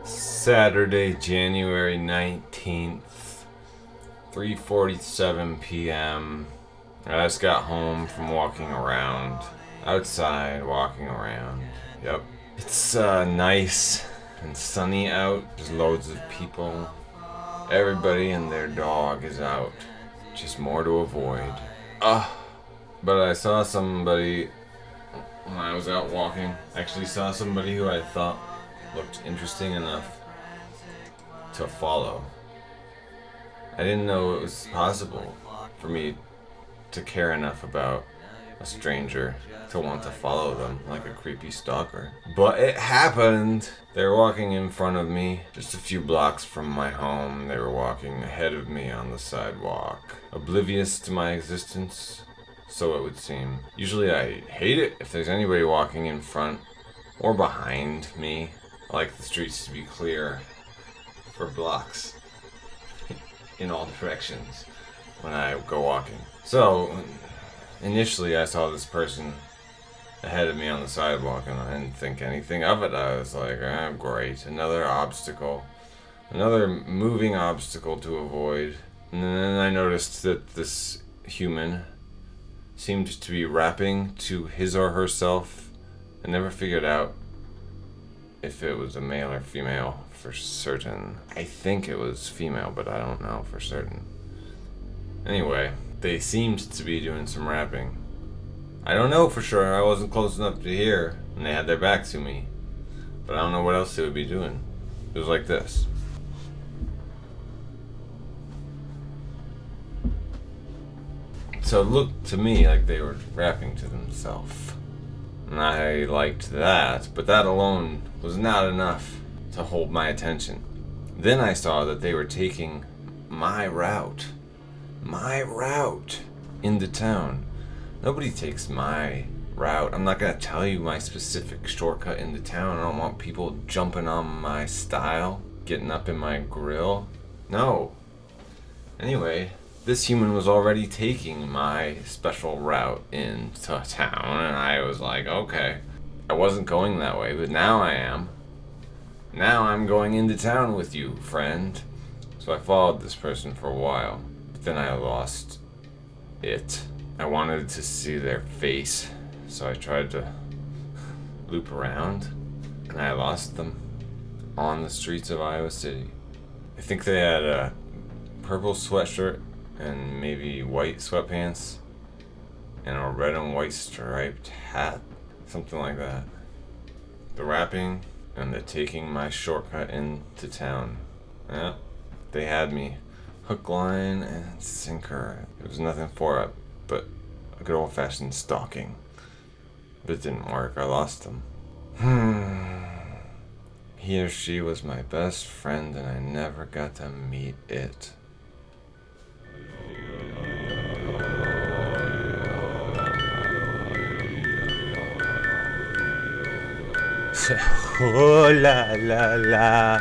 Saturday, January 19th, 3:47 p.m. I just got home from walking around. Outside, walking around. Yep. It's nice and sunny out. There's loads of people. Everybody and their dog is out. Just more to avoid. But I saw somebody when I was out walking. Actually saw somebody who I thought looked interesting enough to follow. I didn't know it was possible for me to care enough about a stranger to want to follow them like a creepy stalker. But it happened. They were walking in front of me, just a few blocks from my home. They were walking ahead of me on the sidewalk, oblivious to my existence, so it would seem. Usually I hate it if there's anybody walking in front or behind me. I like the streets to be clear for blocks in all directions when I go walking. So initially I saw this person ahead of me on the sidewalk and I didn't think anything of it. I was like, great, another obstacle, another moving obstacle to avoid. And then I noticed that this human seemed to be rapping to his or herself. I never figured out if it was a male or female for certain. I think it was female, but I don't know for certain. Anyway, they seemed to be doing some rapping. I don't know for sure, I wasn't close enough to hear, and they had their back to me. But I don't know what else they would be doing. It was like this. So it looked to me like they were rapping to themselves. And I liked that, but that alone was not enough to hold my attention. Then I saw that they were taking my route into town. Nobody takes my route. I'm not gonna tell you my specific shortcut into town. I don't want people jumping on my style, getting up in my grill. No. Anyway, this human was already taking my special route into town, and I was like, okay. I wasn't going that way, but now I am. Now I'm going into town with you, friend. So I followed this person for a while, but then I lost it. I wanted to see their face, so I tried to loop around, and I lost them on the streets of Iowa City. I think they had a purple sweatshirt and maybe white sweatpants and a red and white striped hat, something like that. The rapping and the taking my shortcut into town. Yeah, they had me hook, line, and sinker. There was nothing for it but a good old-fashioned stalking. But it didn't work. I lost them. He or she was my best friend and I never got to meet it. Oh la la la.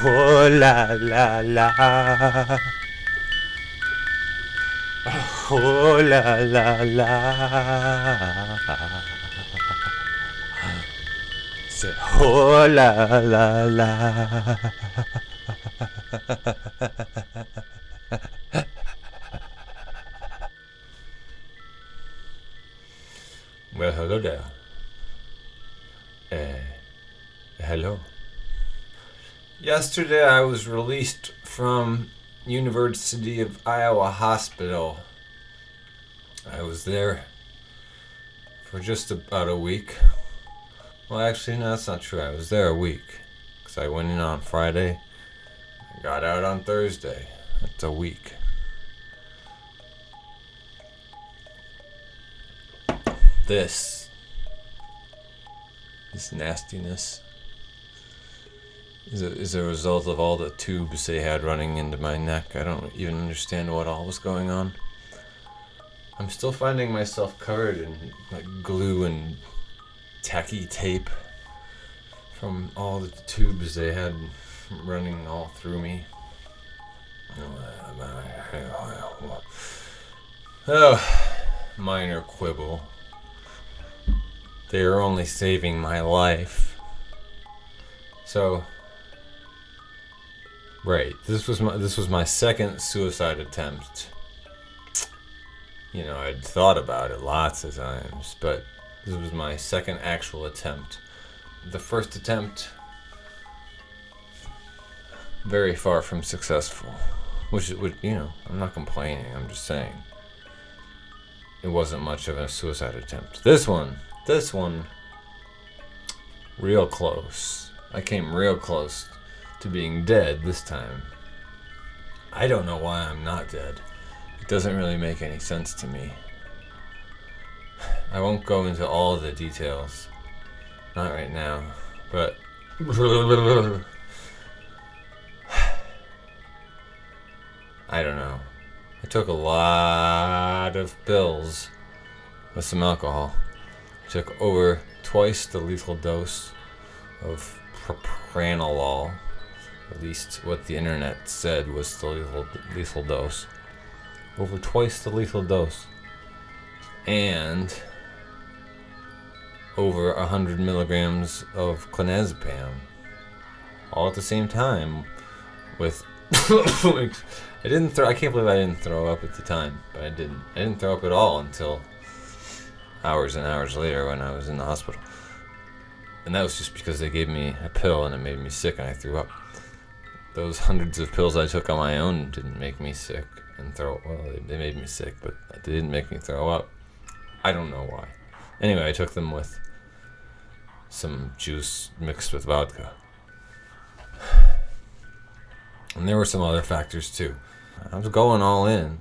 Oh la la la. Oh la la la. Oh la la la. Well, hello there. Hello. Yesterday I was released from University of Iowa Hospital. I was there for just about a week. Well, actually, no, that's not true. I was there a week. Because I went in on Friday. I got out on Thursday. That's a week. This nastiness is a result of all the tubes they had running into my neck. I don't even understand what all was going on. I'm still finding myself covered in like glue and tacky tape from all the tubes they had running all through me. Oh, minor quibble. They are only saving my life. So, right, this was my second suicide attempt. You know, I'd thought about it lots of times, but this was my second actual attempt. The first attempt, very far from successful. Which, you know, I'm not complaining, I'm just saying. It wasn't much of a suicide attempt. This one, real close. I came real close to being dead this time. I don't know why I'm not dead. It doesn't really make any sense to me. I won't go into all the details. Not right now. But I don't know. I took a lot of pills with some alcohol. I took over twice the lethal dose of propranolol. At least what the internet said was the lethal dose. Over twice the lethal dose. And over 100 milligrams of clonazepam. All at the same time with I can't believe I didn't throw up at the time, but I didn't. I didn't throw up at all until hours and hours later when I was in the hospital. And that was just because they gave me a pill and it made me sick and I threw up. Those hundreds of pills I took on my own didn't make me sick and they made me sick, but they didn't make me throw up. I don't know why. Anyway, I took them with some juice mixed with vodka. And there were some other factors too. I was going all in.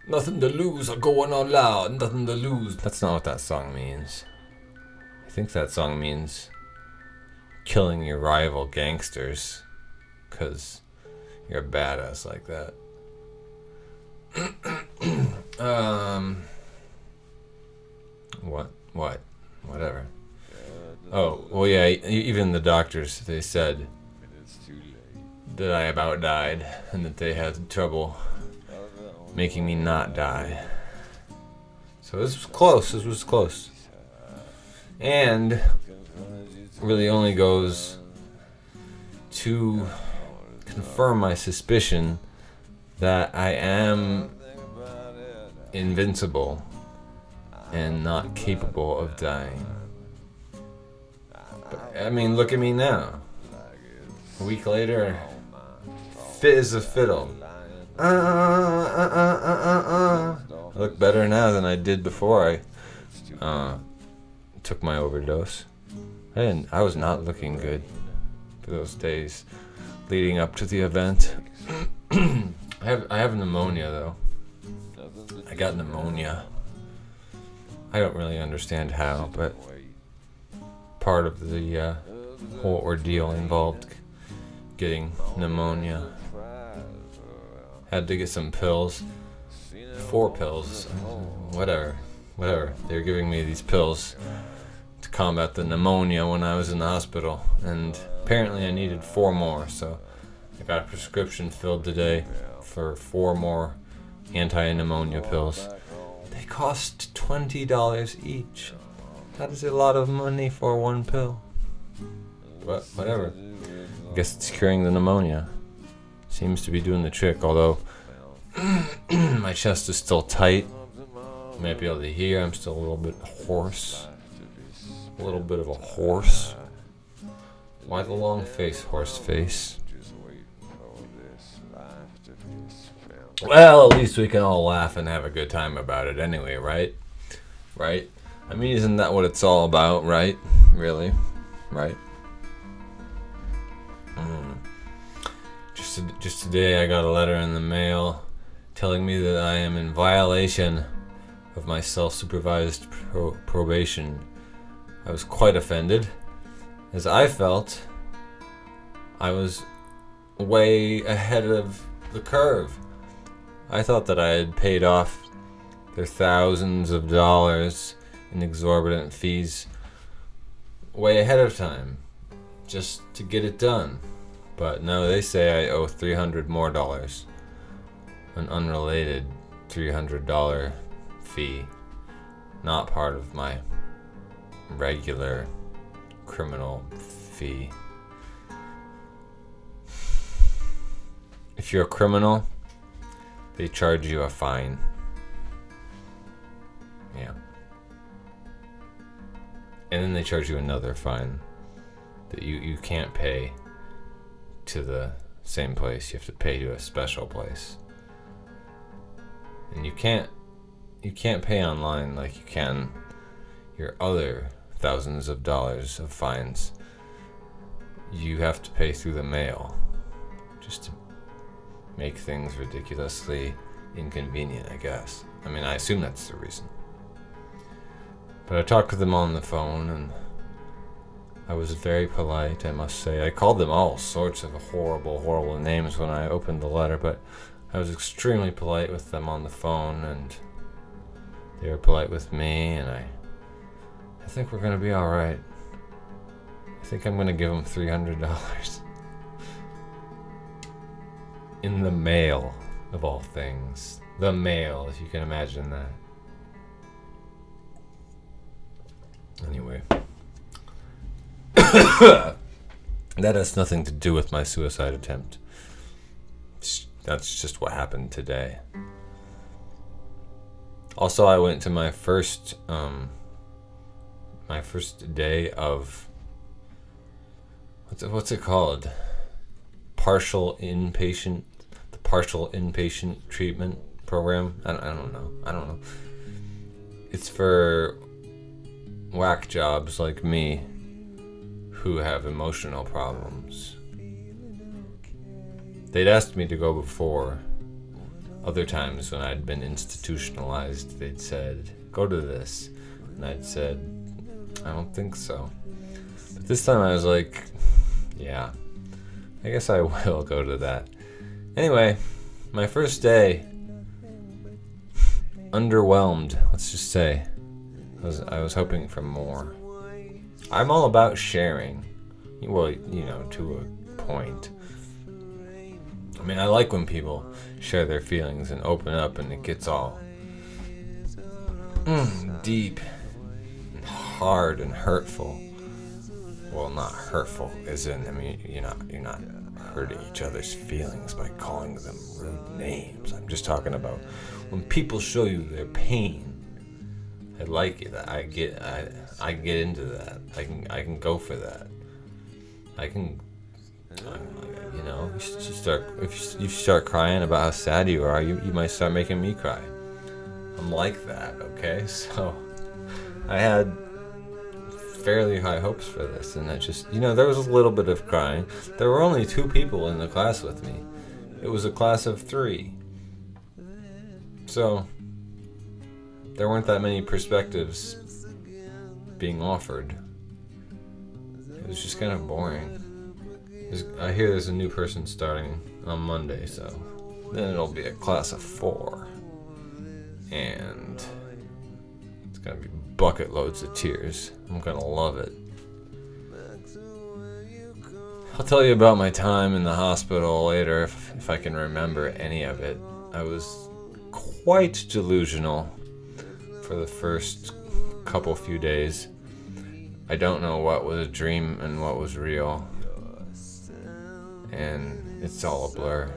Nothing to lose, I'm going all out, nothing to lose. That's not what that song means. I think that song means killing your rival gangsters. 'Cause you're a badass like that. Whatever. Oh, well yeah, even the doctors, they said that I about died and that they had trouble making me not die. So this was close. And really only goes to confirm my suspicion that I am invincible and not capable of dying. But, I mean, look at me now. A week later, fit as a fiddle. I look better now than I did before I took my overdose. I was not looking good for those days leading up to the event. I have pneumonia though. I got pneumonia. I don't really understand how, but part of the whole ordeal involved getting pneumonia. Had to get some pills. 4 pills. Whatever. They were giving me these pills to combat the pneumonia when I was in the hospital. And apparently I needed 4 more, so I got a prescription filled today for 4 more anti-pneumonia pills. They cost $20 each. That is a lot of money for 1 pill. But whatever. I guess it's curing the pneumonia. Seems to be doing the trick, although my chest is still tight. You might be able to hear I'm still a little bit hoarse. A little bit of a horse. Why the long face, horse face? Well, at least we can all laugh and have a good time about it anyway, right? Right? I mean, isn't that what it's all about, right? Really? Right? Just today I got a letter in the mail telling me that I am in violation of my self-supervised probation. I was quite offended, as I felt I was way ahead of the curve. I thought that I had paid off their thousands of dollars in exorbitant fees way ahead of time, just to get it done. But no, they say I owe $300 more, an unrelated $300 fee, not part of my regular criminal fee. If you're a criminal, they charge you a fine. Yeah. And then they charge you another fine that you can't pay to the same place. You have to pay to a special place. And you can't pay online like you can your other thousands of dollars of fines. You have to pay through the mail, just to make things ridiculously inconvenient, I guess. I mean, I assume that's the reason. But I talked to them on the phone, and I was very polite, I must say. I called them all sorts of horrible names when I opened the letter, but I was extremely polite with them on the phone, and they were polite with me, and I think we're gonna be alright. I think I'm gonna give them $300. In the mail, of all things. The mail, if you can imagine that. Anyway. That has nothing to do with my suicide attempt. That's just what happened today. Also, I went to my first day of what's it called? The partial inpatient treatment program. I don't know. It's for whack jobs like me who have emotional problems. They'd asked me to go before. Other times when I'd been institutionalized, they'd said, go to this. And I'd said, I don't think so. But this time I was like, yeah, I guess I will go to that. Anyway, my first day, underwhelmed, let's just say. I was hoping for more. I'm all about sharing. Well, to a point. I mean, I like when people share their feelings and open up and it gets all deep and hard and hurtful. Well, not hurtful, as in, I mean, you're not hurting each other's feelings by calling them rude names. I'm just talking about when people show you their pain. I like it. I get into that. I can go for that. If you start crying about how sad you are, you might start making me cry. I'm like that, okay? So I had fairly high hopes for this, and I just, there was a little bit of crying. There were only 2 people in the class with me. It was a class of 3. So there weren't that many perspectives being offered. It was just kind of boring. I hear there's a new person starting on Monday, so then it'll be a class of 4. And it's gonna be bucket loads of tears. I'm gonna love it. I'll tell you about my time in the hospital later if I can remember any of it. I was quite delusional for the first few days. I don't know what was a dream and what was real. And it's all a blur.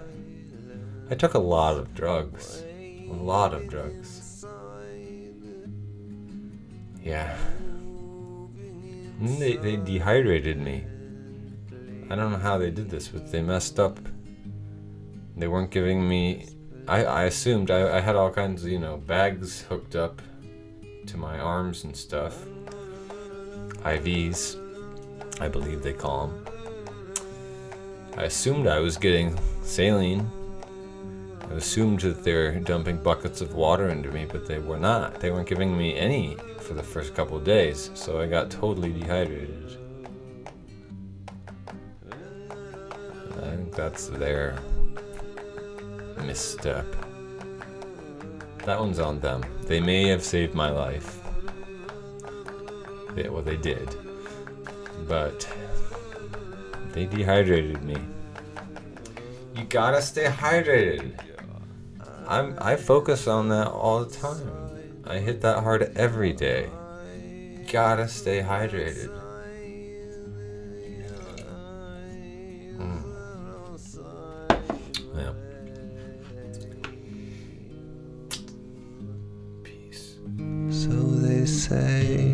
I took a lot of drugs. Yeah. And they dehydrated me. I don't know how they did this, but they messed up. They weren't giving me... I assumed I had all kinds of, bags hooked up to my arms and stuff. IVs, I believe they call them. I assumed I was getting saline. I assumed that they were dumping buckets of water into me, but they were not. They weren't giving me any for the first couple of days, so I got totally dehydrated. I think that's their misstep. That one's on them. They may have saved my life. They did. But they dehydrated me. You gotta stay hydrated. I focus on that all the time. I hit that hard every day. Gotta stay hydrated. Yeah. Peace. So they say